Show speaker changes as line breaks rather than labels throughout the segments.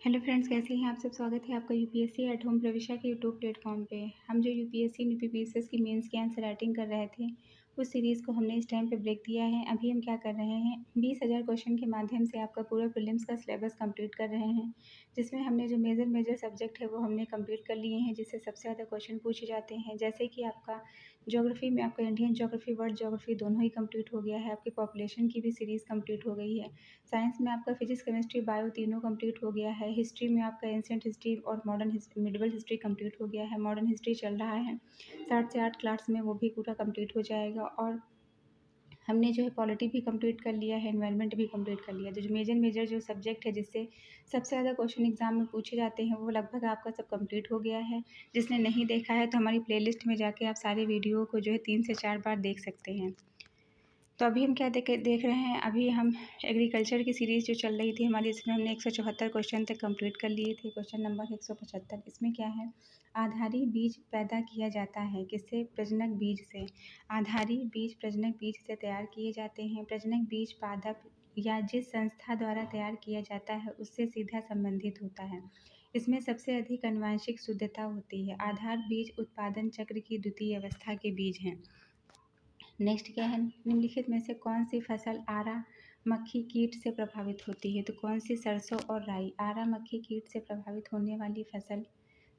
Hello friends, कैसे हैं आप सब। स्वागत है आपका यूपीएससी एट होम प्रविशा के यूट्यूब प्लेटफॉर्म पे। हम जो यूपीएससी यूपीपीएसएस की मेंस की आंसर राइटिंग कर रहे थे, उस सीरीज़ को हमने इस टाइम पे ब्रेक दिया है। अभी हम क्या कर रहे हैं, 20,000 क्वेश्चन के माध्यम से आपका पूरा प्रीलिम्स का सिलेबस कंप्लीट कर रहे हैं, जिसमें हमने जो मेजर सब्जेक्ट है वो हमने कंप्लीट कर लिए हैं, जिससे सबसे ज़्यादा क्वेश्चन पूछे जाते हैं। जैसे कि आपका ज्योग्राफी में आपका इंडियन ज्योग्राफी, वर्ल्ड ज्योग्राफी दोनों ही कंप्लीट हो गया है। आपकी पॉपुलेशन की भी सीरीज़ कंप्लीट हो गई है। साइंस में आपका फिजिक्स, केमिस्ट्री, बायो तीनों कंप्लीट हो गया है। हिस्ट्री में आपका एंशिएंट हिस्ट्री और मॉडर्न मिडिवल हिस्ट्री कंप्लीट हो गया है। मॉडर्न हिस्ट्री चल रहा है, 7 से 8 क्लास में वो भी पूरा कंप्लीट हो जाएगा। और हमने जो है पॉलिटी भी कंप्लीट कर लिया है, एनवायरनमेंट भी कंप्लीट कर लिया है। तो जो मेजर जो सब्जेक्ट है जिससे सबसे ज़्यादा क्वेश्चन एग्जाम में पूछे जाते हैं, वो लगभग आपका सब कंप्लीट हो गया है। जिसने नहीं देखा है तो हमारी प्लेलिस्ट में जाके आप सारे वीडियो को जो है 3 से 4 बार देख सकते हैं। तो अभी हम क्या देख रहे हैं, अभी हम एग्रीकल्चर की सीरीज़ जो चल रही थी हमारी, इसमें हमने 174 क्वेश्चन तक कंप्लीट कर लिए थे। क्वेश्चन नंबर 175, इसमें क्या है, आधारी बीज पैदा किया जाता है किससे, प्रजनक बीज से। आधारी बीज प्रजनक बीज से तैयार किए जाते हैं। प्रजनक बीज पादप या जिस संस्था द्वारा तैयार किया जाता है उससे सीधा संबंधित होता है। इसमें सबसे अधिक आनुवंशिक शुद्धता होती है। आधार बीज उत्पादन चक्र की द्वितीय अवस्था के बीज हैं। नेक्स्ट क्या है, निम्नलिखित में से कौन सी फसल आरा मक्खी कीट से प्रभावित होती है। तो कौन सी, सरसों और राई। आरा मक्खी कीट से प्रभावित होने वाली फसल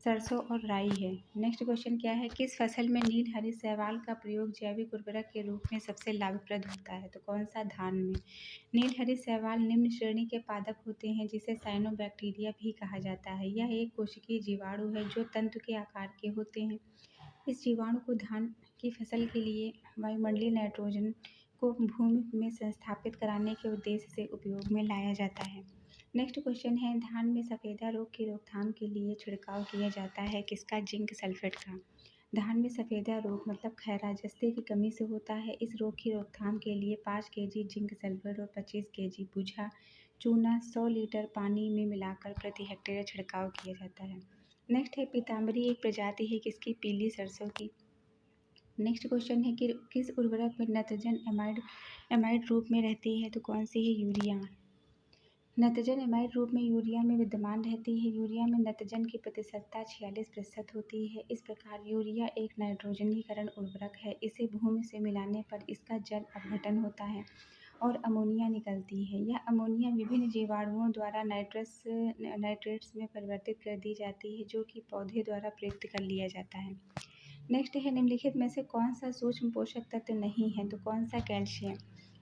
सरसों और राई है। नेक्स्ट क्वेश्चन क्या है, किस फसल में नील हरित शैवाल का प्रयोग जैविक उर्वरक के रूप में सबसे लाभप्रद होता है। तो कौन सा, धान में। नील हरित शैवाल निम्न श्रेणी के पादप होते हैं जिसे साइनोबैक्टीरिया भी कहा जाता है। यह एक कोशिकीय जीवाणु है जो तंतु के आकार के होते हैं। इस जीवाणु को धान की फसल के लिए वायुमंडलीय नाइट्रोजन को भूमि में संस्थापित कराने के उद्देश्य से उपयोग में लाया जाता है। नेक्स्ट क्वेश्चन है, धान में सफ़ेदा रोग की रोकथाम के लिए छिड़काव किया जाता है किसका, जिंक सल्फेट का। धान में सफ़ेदा रोग मतलब खैरा जस्ते की कमी से होता है। इस रोग की रोकथाम के लिए 5 केजी जिंक सल्फेट और 25 केजी बूझा चूना 100 लीटर पानी में मिलाकर प्रति हेक्टेयर छिड़काव किया जाता है। नेक्स्ट है, पीताम्बरी एक प्रजाति है किसकी, पीली सरसों की। नेक्स्ट क्वेश्चन है कि किस उर्वरक में नाइट्रोजन एमाइड रूप में रहती है। तो कौन सी है, यूरिया। नाइट्रोजन एमाइड रूप में यूरिया में विद्यमान रहती है। यूरिया में नाइट्रोजन की प्रतिशतता 46% होती है। इस प्रकार यूरिया एक नाइट्रोजनीकरण उर्वरक है। इसे भूमि से मिलाने पर इसका जल अपघटन होता है और अमोनिया निकलती है। यह अमोनिया विभिन्न जीवाणुओं द्वारा नाइट्रेट्स में परिवर्तित कर दी जाती है, जो कि पौधे द्वारा प्रयुक्त कर लिया जाता है। नेक्स्ट है, निम्नलिखित में से कौन सा सूक्ष्म पोषक तत्व नहीं है। तो कौन सा, कैल्शियम।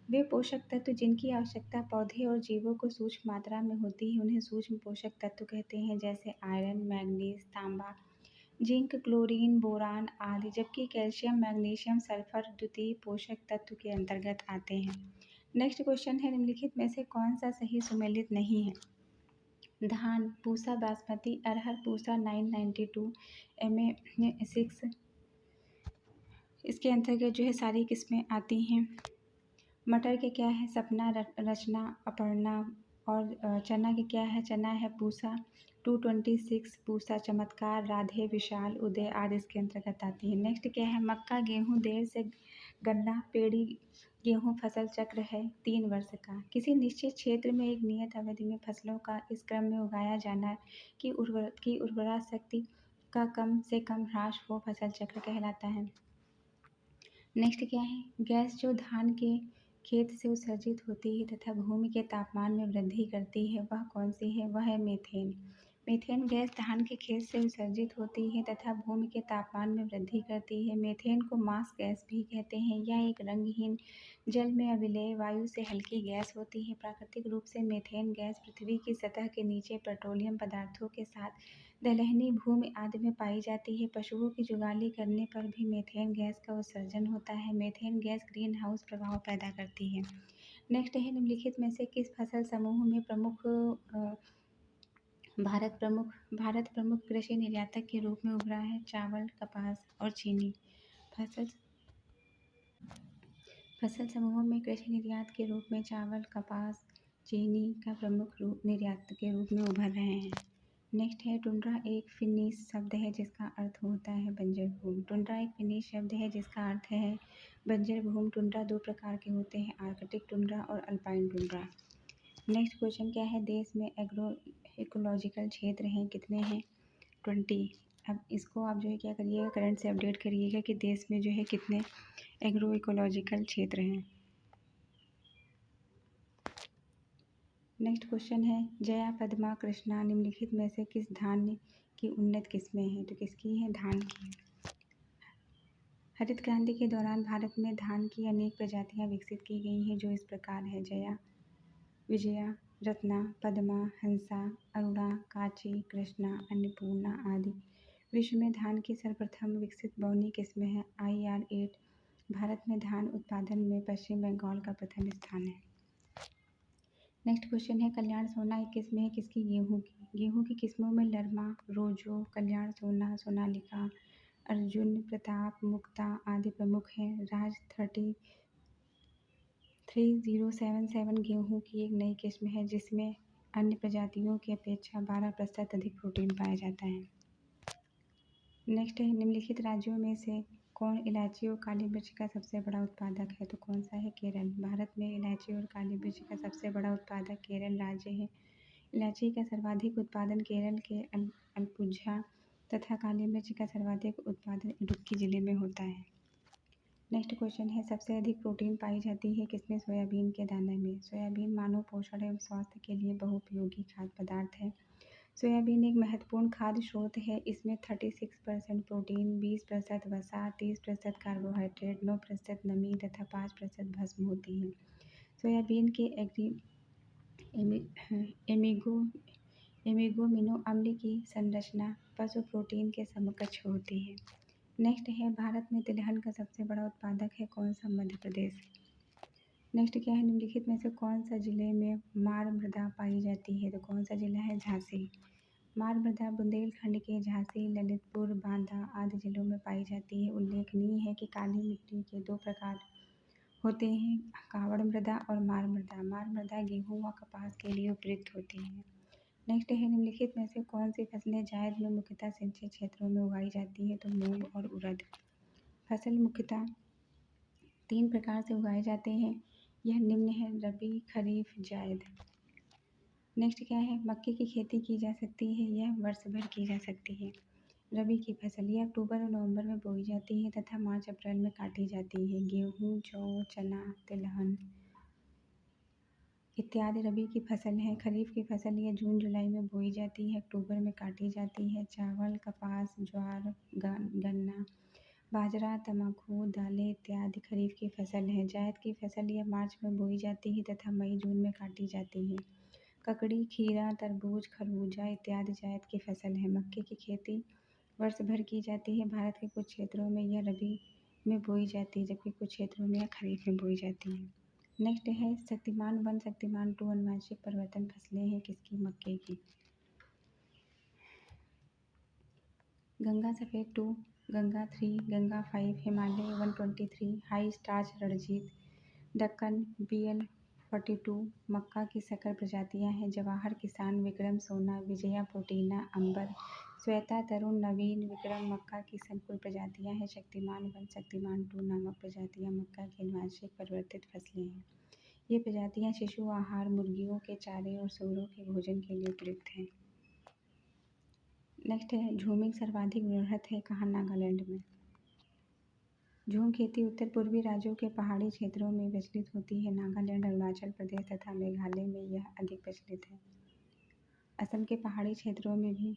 वे पोषक तत्व जिनकी आवश्यकता पौधे और जीवों को सूक्ष्म मात्रा में होती है उन्हें सूक्ष्म पोषक तत्व कहते हैं, जैसे आयरन, मैग्नीज, तांबा, जिंक, क्लोरीन, बोरान आदि। जबकि कैल्शियम, मैग्नीशियम, सल्फर द्वितीय पोषक तत्व के अंतर्गत आते हैं। नेक्स्ट क्वेश्चन है, निम्नलिखित में से कौन सा सही सुमेलित नहीं है। धान, पूसा बासमती, अरहर, पूसा 992, MA6, इसके अंतर्गत जो है सारी किस्में आती हैं। मटर के क्या है, सपना, रचना, अपर्णा। और चना के क्या है, चना है पूसा 226, पूसा, चमत्कार, राधे, विशाल, उदय आदि इसके अंतर्गत आती है। नेक्स्ट क्या है, मक्का, गेहूँ, देर से गन्ना, पेड़ी गेहूँ फसल चक्र है 3 वर्ष का। किसी निश्चित क्षेत्र में एक नियत अवधि में फसलों का इस क्रम में उगाया जाना की उर्वरा शक्ति का कम से कम ह्रास वो फसल चक्र कहलाता है। नेक्स्ट क्या है, गैस जो धान के खेत से उत्सर्जित होती है तथा भूमि के तापमान में वृद्धि करती है, वह कौन सी है, वह है मीथेन। मीथेन गैस धान के खेत से उत्सर्जित होती है तथा भूमि के तापमान में वृद्धि करती है। मीथेन को मास गैस भी कहते हैं। यह एक रंगहीन, जल में अविलेय, वायु से हल्की गैस होती है। प्राकृतिक रूप से मीथेन गैस पृथ्वी की सतह के नीचे पेट्रोलियम पदार्थों के साथ दलहनी भूमि आदि में पाई जाती है। पशुओं की जुगाली करने पर भी मीथेन गैस का उत्सर्जन होता है। मीथेन गैस ग्रीन हाउस प्रभाव पैदा करती है। नेक्स्ट है, निम्नलिखित में से किस फसल समूह में भारत प्रमुख कृषि निर्यातक के रूप में उभरा है। चावल, कपास और चीनी। फसल समूहों में कृषि निर्यात के रूप में चावल, कपास, चीनी का प्रमुख निर्यात के रूप में उभर रहे हैं। नेक्स्ट है, टुंड्रा एक फिनिश शब्द है जिसका अर्थ होता है बंजर भूमि। टुंड्रा एक फिनिश शब्द है जिसका अर्थ है बंजर भूमि। टुंड्रा 2 प्रकार के होते हैं, आर्कटिक टुंड्रा और अल्पाइन टुंड्रा। नेक्स्ट क्वेश्चन क्या है, देश में एग्रो इकोलॉजिकल क्षेत्र हैं कितने हैं? 20। अब इसको आप जो है क्या करिएगा, करंट से अपडेट करिएगा कि देश में जो है कितने एग्रो इकोलॉजिकल क्षेत्र हैं। नेक्स्ट क्वेश्चन है, जया, पद्मा, कृष्णा निम्नलिखित में से किस धान्य की उन्नत किस्में हैं? तो किसकी है? धान की। हरित क्रांति के दौरान भारत में धान की अनेक प्रजातियां विकसित की गई हैं जो इस प्रकार है: जया, विजया, रत्ना, पद्मा, हंसा, अरुणा, काची, कृष्णा, अन्नपूर्णा आदि। विश्व में धान की सर्वप्रथम विकसित बौनी किस्म है IR8। भारत में धान उत्पादन में पश्चिम बंगाल का प्रथम स्थान है। नेक्स्ट क्वेश्चन है, कल्याण सोना एक किस्म है किसकी? गेहूं की। गेहूं की किस्मों में लरमा, रोजो, कल्याण सोना, सोनालिका, अर्जुन, प्रताप, मुक्ता आदि प्रमुख हैं। राज 3077 गेहूं की एक नई किस्म है जिसमें अन्य प्रजातियों की अपेक्षा 12% अधिक प्रोटीन पाया जाता है। नेक्स्ट है, निम्नलिखित राज्यों में से कौन इलायची और काली मिर्च का सबसे बड़ा उत्पादक है? तो कौन सा है? केरल। भारत में इलायची और काली मिर्च का सबसे बड़ा उत्पादक केरल राज्य है। इलायची का सर्वाधिक उत्पादन केरल के अलपुझा तथा काली मिर्च का सर्वाधिक उत्पादन इडुक्की जिले में होता है। नेक्स्ट क्वेश्चन है, सबसे अधिक प्रोटीन पाई जाती है किसमें? सोयाबीन के दाने में। सोयाबीन मानव पोषण एवं स्वास्थ्य के लिए बहुपयोगी खाद्य पदार्थ है। सोयाबीन एक महत्वपूर्ण खाद्य स्रोत है। इसमें 36% प्रोटीन, 20% वसा, 30% कार्बोहाइड्रेट, 9% नमी तथा 5% भस्म होती है। सोयाबीन के एमिगोमिनो अम्ल की संरचना पशु प्रोटीन के समकक्ष होती है। नेक्स्ट है, भारत में तिलहन का सबसे बड़ा उत्पादक है कौन सा? मध्य प्रदेश। नेक्स्ट क्या है, निम्नलिखित में से कौन सा जिले में मार मृदा पाई जाती है? तो कौन सा जिला है? झांसी। मार मृदा बुंदेलखंड के झांसी, ललितपुर, बांदा आदि जिलों में पाई जाती है। उल्लेखनीय है कि काली मिट्टी के 2 प्रकार होते हैं, कावड़ मृदा और मार मृदा। मार मृदा गेहूं व कपास के लिए उपयुक्त होती है। नेक्स्ट है, निम्नलिखित में से कौन सी फसलें जायद में मुख्यतः सिंचित क्षेत्रों में उगाई जाती है? तो मूंग और उड़द। फसल मुख्यतः 3 प्रकार से उगाए जाते हैं, यह निम्न है: रबी, खरीफ, जायद। नेक्स्ट क्या है, मक्के की खेती की जा सकती है, यह वर्ष भर की जा सकती है। रबी की फसल यह अक्टूबर और नवंबर में बोई जाती है तथा मार्च अप्रैल में काटी जाती है। गेहूँ, जौ, चना, तिलहन इत्यादि रबी की फसल है। खरीफ की फसल यह जून जुलाई में बोई जाती है, अक्टूबर में काटी जाती है। चावल, कपास, ज्वार, गन्ना, बाजरा, तंबाकू, दालें इत्यादि खरीफ की फसल है। जायद की फसल यह मार्च में बोई जाती है तथा मई जून में काटी जाती है। ककड़ी, खीरा, तरबूज, खरबूजा इत्यादि जायद की फसल है। मक्के की खेती वर्ष भर की जाती है। भारत के कुछ क्षेत्रों में यह रबी में बोई जाती है जबकि कुछ क्षेत्रों में यह खरीफ में बोई जाती है। नेक्स्ट है, शक्तिमान 1, शक्तिमान 2 अनुवांशिक परिवर्तन फसलें हैं किसकी? मक्के की। गंगा सफ़ेद 2, Ganga 3, Ganga 5, Himalaya 123, high starch Ranjit, Deccan BL42 मक्का की संकर प्रजातियां हैं। जवाहर, किसान, विक्रम, सोना, विजया, प्रोटीना, अंबर, श्वेता, तरुण, नवीन, विक्रम मक्का की संकुल प्रजातियां हैं। शक्तिमान 1, शक्तिमान 2 नामक प्रजातियां मक्का की अनुवांशिक परिवर्तित फसलें हैं। ये प्रजातियां शिशु आहार, मुर्गियों के चारे और सूअरों के भोजन के लिए उपयुक्त हैं। नेक्स्ट है, झूमिंग सर्वाधिक वृहत है कहाँ? नागालैंड में। झूम खेती उत्तर पूर्वी राज्यों के पहाड़ी क्षेत्रों में प्रचलित होती है। नागालैंड, अरुणाचल प्रदेश तथा मेघालय में यह अधिक प्रचलित है। असम के पहाड़ी क्षेत्रों में भी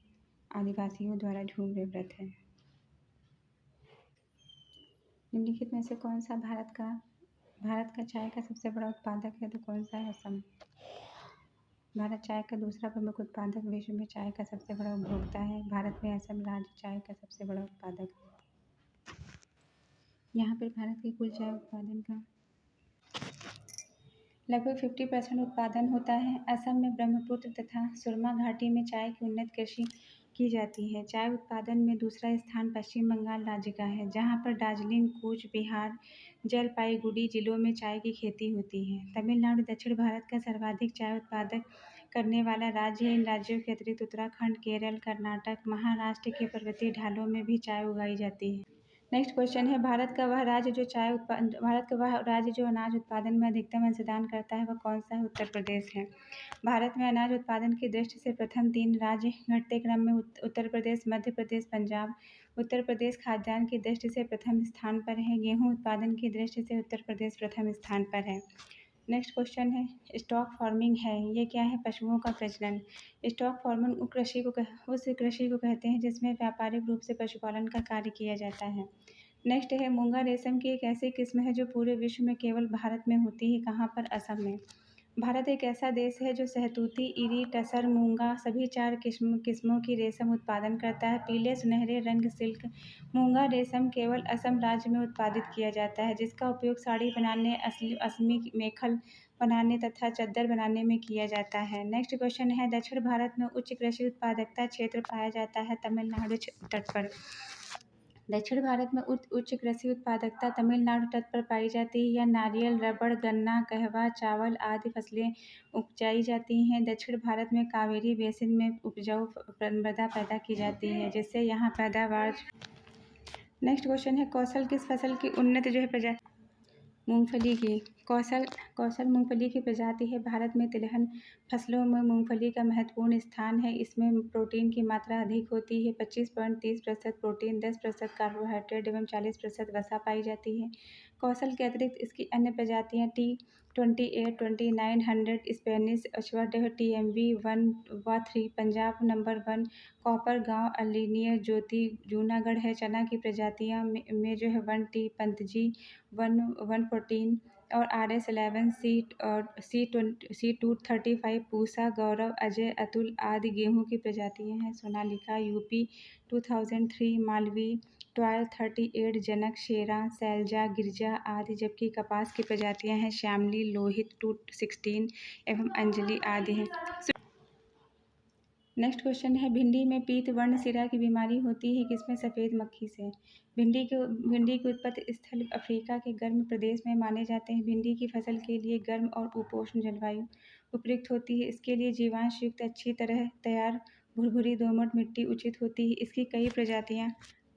आदिवासियों द्वारा झूम व्रत है। निम्नलिखित में से कौन सा भारत का चाय का सबसे बड़ा उत्पादक है? तो कौन सा है? असम। भारत चाय का दूसरा प्रमुख उत्पादक, विश्व में चाय का सबसे बड़ा उपभोक्ता है। भारत में असम राज्य चाय का सबसे बड़ा उत्पादक है। यहाँ पर भारत के कुल चाय उत्पादन का लगभग 50% उत्पादन होता है। असम में ब्रह्मपुत्र तथा सुरमा घाटी में चाय की उन्नत कृषि की जाती है। चाय उत्पादन में दूसरा स्थान पश्चिम बंगाल राज्य का है, जहाँ पर दार्जिलिंग, कूच बिहार, जलपाईगुड़ी जिलों में चाय की खेती होती है। तमिलनाडु दक्षिण भारत का सर्वाधिक चाय उत्पादक करने वाला राज्य है। इन राज्यों के अतिरिक्त उत्तराखंड, केरल, कर्नाटक, महाराष्ट्र के पर्वतीय ढालों में भी चाय उगाई जाती है। नेक्स्ट क्वेश्चन है, भारत का वह राज्य जो अनाज उत्पादन में अधिकतम अंशदान करता है वह कौन सा है? उत्तर प्रदेश है। भारत में अनाज उत्पादन की दृष्टि से प्रथम 3 राज्य घटते क्रम में उत्तर प्रदेश, मध्य प्रदेश, पंजाब। उत्तर प्रदेश खाद्यान्न की दृष्टि से प्रथम स्थान पर है। गेहूँ उत्पादन की दृष्टि से उत्तर प्रदेश प्रथम स्थान पर है। नेक्स्ट क्वेश्चन है, स्टॉक फार्मिंग है, ये क्या है? पशुओं का प्रजनन। स्टॉक फार्मिंग उस कृषि को कहते हैं जिसमें व्यापारिक रूप से पशुपालन का कार्य किया जाता है। नेक्स्ट है, मूंगा रेशम की एक ऐसी किस्म है जो पूरे विश्व में केवल भारत में होती है। कहाँ पर? असम में। भारत एक ऐसा देश है जो सहतूती, इरी, टसर, मूंगा सभी 4 किस्मों की रेशम उत्पादन करता है। पीले सुनहरे रंग सिल्क मूंगा रेशम केवल असम राज्य में उत्पादित किया जाता है, जिसका उपयोग साड़ी बनाने, असमी मेखल बनाने तथा चद्दर बनाने में किया जाता है। नेक्स्ट क्वेश्चन है, दक्षिण भारत में उच्च कृषि उत्पादकता क्षेत्र पाया जाता है तमिलनाडु तट पर। दक्षिण भारत में उच्च कृषि उत्पादकता तमिलनाडु तट पर पाई जाती है। यह नारियल, रबड़, गन्ना, कहवा, चावल आदि फसलें उपजाई जाती हैं। दक्षिण भारत में कावेरी बेसिन में उपजाऊ मृदा पैदा की जाती है, जिससे यहाँ पैदावार। नेक्स्ट क्वेश्चन है, कौशल किस फसल की उन्नत जो है प्रजाति? मूंगफली की। कौशल मूंगफली की प्रजाति है। भारत में तिलहन फसलों में मूंगफली का महत्वपूर्ण स्थान है। इसमें प्रोटीन की मात्रा अधिक होती है। 25.30% प्रोटीन, 10% कार्बोहाइड्रेट एवं 40% वसा पाई जाती है। कौशल के अतिरिक्त इसकी अन्य प्रजातियां T28, 2900, स्पेनिश अश्वगढ़ TMV 1 व 3, पंजाब नंबर 1, कॉपर गांव, अलीनियर, ज्योति, जूनागढ़ है। चना की प्रजातियां में जो है 1T, पंतजी 114 और RS11, C235, पूसा, गौरव, अजय, अतुल आदि। गेहूं की प्रजातियां हैं सोनालिका UP 2003, मालवी 1238, जनक, शेरा, सैलजा, गिरजा आदि। जबकि कपास की प्रजातियां हैं श्यामली, लोहित 216 एवं अंजलि आदि हैं। नेक्स्ट क्वेश्चन है, भिंडी में पीत वर्ण सिरा की बीमारी होती है किसमें? सफ़ेद मक्खी से। भिंडी के उत्पत्ति स्थल अफ्रीका के गर्म प्रदेश में माने जाते हैं। भिंडी की फसल के लिए गर्म और उपोष्ण जलवायु उपयुक्त होती है। इसके लिए जीवांश युक्त अच्छी तरह तैयार भुरभुरी दोमट मिट्टी उचित होती है। इसकी कई प्रजातियां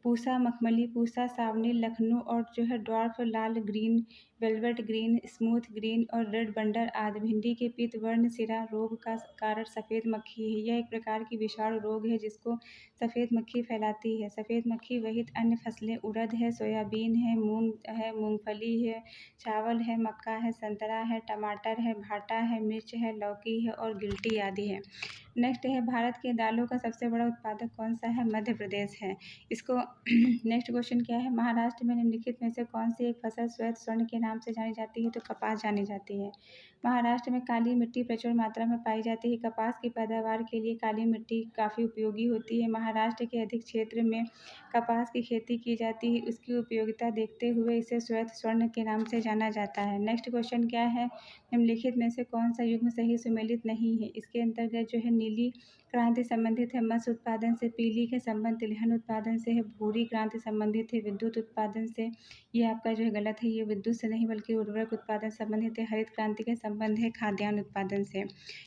पूसा, मखमली पूसा, सावनी, लखनऊ और जो है ड्वार्फ लाल green, velvet green, smooth green और रेड बंडर आदि। भिंडी के पीत वर्ण सिरा रोग का कारण सफ़ेद मक्खी है। यह एक प्रकार की विषाणु रोग है जिसको सफ़ेद मक्खी फैलाती है। सफ़ेद मक्खी वहित अन्य फसलें उड़द है, सोयाबीन है, मूंग है, मूंगफली है, चावल है, मक्का है, संतरा है, टमाटर है, भाटा है, मिर्च है, लौकी है और गिलटी आदि है। नेक्स्ट है, भारत के दालों का सबसे बड़ा उत्पादक कौन सा है? मध्य प्रदेश है। इसको नेक्स्ट क्वेश्चन क्या है, महाराष्ट्र में निम्नलिखित में से कौन सी एक फसल श्वेत स्वर्ण के नाम से जानी जाती है? तो कपास जानी जाती है। महाराष्ट्र में काली मिट्टी प्रचुर मात्रा में पाई जाती है। कपास की पैदावार के लिए काली मिट्टी काफ़ी उपयोगी होती है। महाराष्ट्र के अधिक क्षेत्र में कपास की खेती की जाती है। उसकी उपयोगिता देखते हुए इसे श्वेत स्वर्ण के नाम से जाना जाता है। नेक्स्ट क्वेश्चन क्या है, निम्नलिखित में से कौन सा युग्म सही सुमेलित नहीं है? इसके अंतर्गत जो है नीली क्रांति संबंधित है मत्स्य उत्पादन से, पीली के संबंध तिलहन उत्पादन से है, भूरी क्रांति संबंधित है विद्युत उत्पादन से। ये आपका जो है गलत है, ये विद्युत से नहीं बल्कि उर्वरक उत्पादन संबंधित है। हरित क्रांति के संबंध है खाद्यान्न उत्पादन से।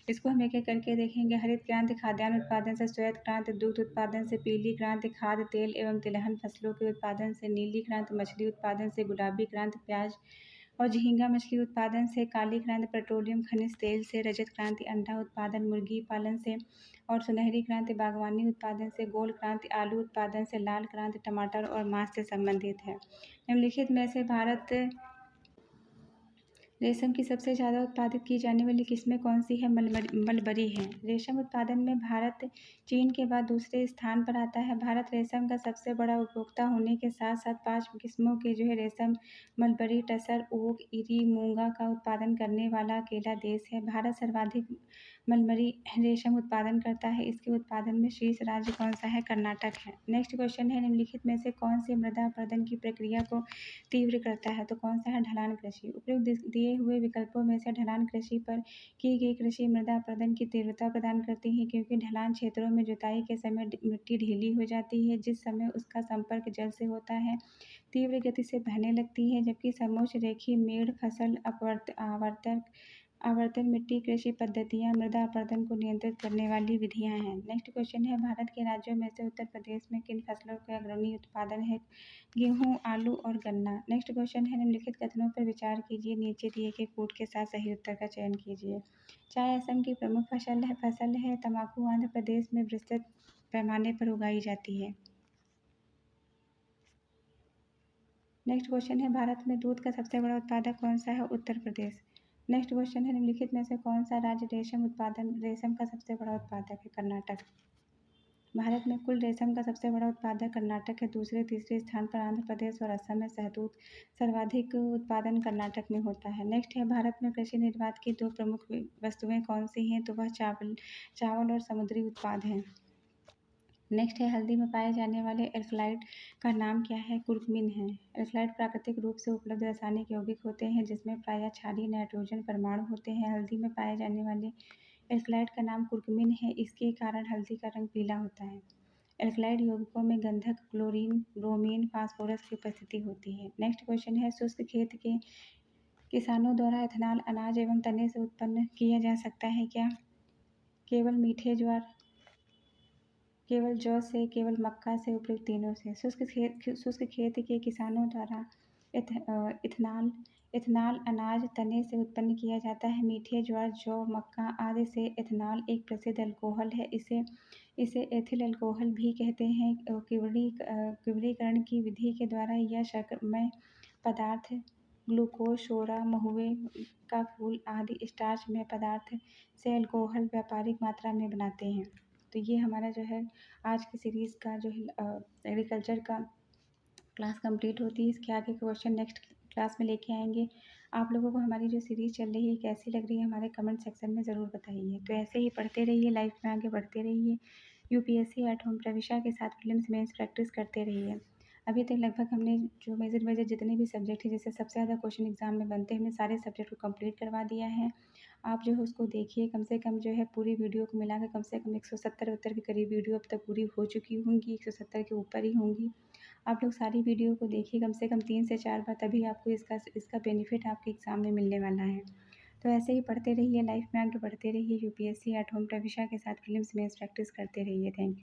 इसको हम एक एक करके देखेंगे। हरित क्रांति खाद्यान्न उत्पादन से, श्वेत क्रांति दुग्ध उत्पादन से, पीली क्रांति खाद्य तेल एवं तिलहन फसलों के उत्पादन से, नीली क्रांति मछली उत्पादन से, गुलाबी क्रांति प्याज और झींगा मछली उत्पादन से, काली क्रांति पेट्रोलियम खनिज तेल से, रजत क्रांति अंडा उत्पादन मुर्गी पालन से और सुनहरी क्रांति बागवानी उत्पादन से, गोल्ड क्रांति आलू उत्पादन से, लाल क्रांति टमाटर और मांस से संबंधित है। निम्नलिखित में से भारत रेशम की सबसे ज़्यादा उत्पादित की जाने वाली किस्में कौन सी है? मलबरी है। रेशम उत्पादन में भारत चीन के बाद दूसरे स्थान पर आता है। भारत रेशम का सबसे बड़ा उपभोक्ता होने के साथ साथ 5 किस्मों के जो है रेशम मलबरी, टसर, ओक, इरी, मूंगा का उत्पादन करने वाला अकेला देश है। भारत सर्वाधिक मलबरी रेशम उत्पादन करता है। इसके उत्पादन में शीर्ष राज्य कौन सा है? कर्नाटक है। नेक्स्ट क्वेश्चन है, निम्नलिखित में से कौन सी मृदा अपरदन की प्रक्रिया को तीव्र करता है? तो कौन सा है? ढलान कृषि। उपयुक्त दिए हुए विकल्पों में से ढलान कृषि पर की गई कृषि मृदा अपरदन की तीव्रता प्रदान करती है, क्योंकि ढलान क्षेत्रों में जुताई के समय मिट्टी ढीली हो जाती है, जिस समय उसका संपर्क जल से होता है तीव्र गति से बहने लगती है। जबकि समोच्च रेखीय मेड़ फसल आवर्तक आवर्तन मिट्टी कृषि पद्धतियाँ मृदा अपरदन को नियंत्रित करने वाली विधियाँ हैं। नेक्स्ट क्वेश्चन है, भारत के राज्यों में से उत्तर प्रदेश में किन फसलों का अग्रणी उत्पादन है? गेहूँ, आलू और गन्ना। नेक्स्ट क्वेश्चन है, निम्नलिखित कथनों पर विचार कीजिए, नीचे दिए गए कोड के साथ सही उत्तर का चयन कीजिए। चाय असम की प्रमुख फसल है। तम्बाकू आंध्र प्रदेश में विस्तृत पैमाने पर उगाई जाती है। नेक्स्ट क्वेश्चन है, भारत में दूध का सबसे बड़ा उत्पादक कौन सा है? उत्तर प्रदेश। नेक्स्ट क्वेश्चन है, निम्नलिखित में से कौन सा राज्य रेशम का सबसे बड़ा उत्पादक है? कर्नाटक। भारत में कुल रेशम का सबसे बड़ा उत्पादक कर्नाटक है। दूसरे तीसरे स्थान पर आंध्र प्रदेश और असम है। शहतूत सर्वाधिक उत्पादन कर्नाटक में होता है। नेक्स्ट है, भारत में कृषि निर्यात की दो प्रमुख वस्तुएं कौन सी हैं? तो वह चावल और समुद्री उत्पाद हैं। नेक्स्ट है, हल्दी में पाए जाने वाले एल्कलॉइड का नाम क्या है? कुर्कुमिन है। एल्कलॉइड प्राकृतिक रूप से उपलब्ध रासायनिक यौगिक होते हैं जिसमें प्रायः क्षारीय नाइट्रोजन परमाणु होते हैं। हल्दी में पाए जाने वाले एल्कलॉइड का नाम कुर्कुमिन है। इसके कारण हल्दी का रंग पीला होता है। एल्कलॉइड यौगिकों में गंधक, क्लोरीन, ब्रोमीन, फास्फोरस की उपस्थिति होती है। नेक्स्ट क्वेश्चन है, शुष्क खेत के किसानों द्वारा इथेनॉल अनाज एवं तने से उत्पन्न किया जा सकता है क्या? केवल मीठे ज्वार, केवल जौ से, केवल मक्का से, उपयुक्त तीनों से। शुष्क खेत के किसानों द्वारा इथेनॉल इथेनॉल अनाज तने से उत्पन्न किया जाता है। मीठे ज्वार, जौ, मक्का आदि से इथेनॉल एक प्रसिद्ध अल्कोहल है। इसे एथिल अल्कोहल भी कहते हैं। किण्वीकरण की विधि के द्वारा यह शर्करमय पदार्थ ग्लूकोज, सोडा, महुए का फूल आदि स्टार्चमय पदार्थ से अल्कोहल व्यापारिक मात्रा में बनाते हैं। तो ये हमारा जो है आज की सीरीज़ का जो है एग्रीकल्चर का क्लास कंप्लीट होती है। इसके आगे क्वेश्चन नेक्स्ट क्लास में लेके आएंगे। आप लोगों को हमारी जो सीरीज़ चल रही है कैसी लग रही है हमारे कमेंट सेक्शन में ज़रूर बताइए। तो ऐसे ही पढ़ते रहिए, लाइफ में आगे बढ़ते रहिए। यूपीएससी एट होम प्रविशा के साथ प्रीलिम्स मेंस प्रैक्टिस करते रहिए। अभी तक लगभग हमने जो मेजर जितने भी सब्जेक्ट हैं जैसे सबसे ज़्यादा क्वेश्चन एग्जाम में बनते हैं हमने सारे सब्जेक्ट को कंप्लीट करवा दिया है। आप जो है उसको देखिए, कम से कम जो है पूरी वीडियो को मिला के कम से कम 170 के करीब वीडियो अब तक पूरी हो चुकी होंगी, 170 के ऊपर ही होंगी। आप लोग सारी वीडियो को देखिए कम से कम 3 से 4 बार, तभी आपको इसका बेनिफिट आपके एग्ज़ाम में मिलने वाला है। तो ऐसे ही पढ़ते रहिए, लाइफ में आगे बढ़ते रहिए। यूपीएससी एट होम प्रविशा के साथ प्रीलिम्स मेंस प्रैक्टिस करते रहिए। Thank you.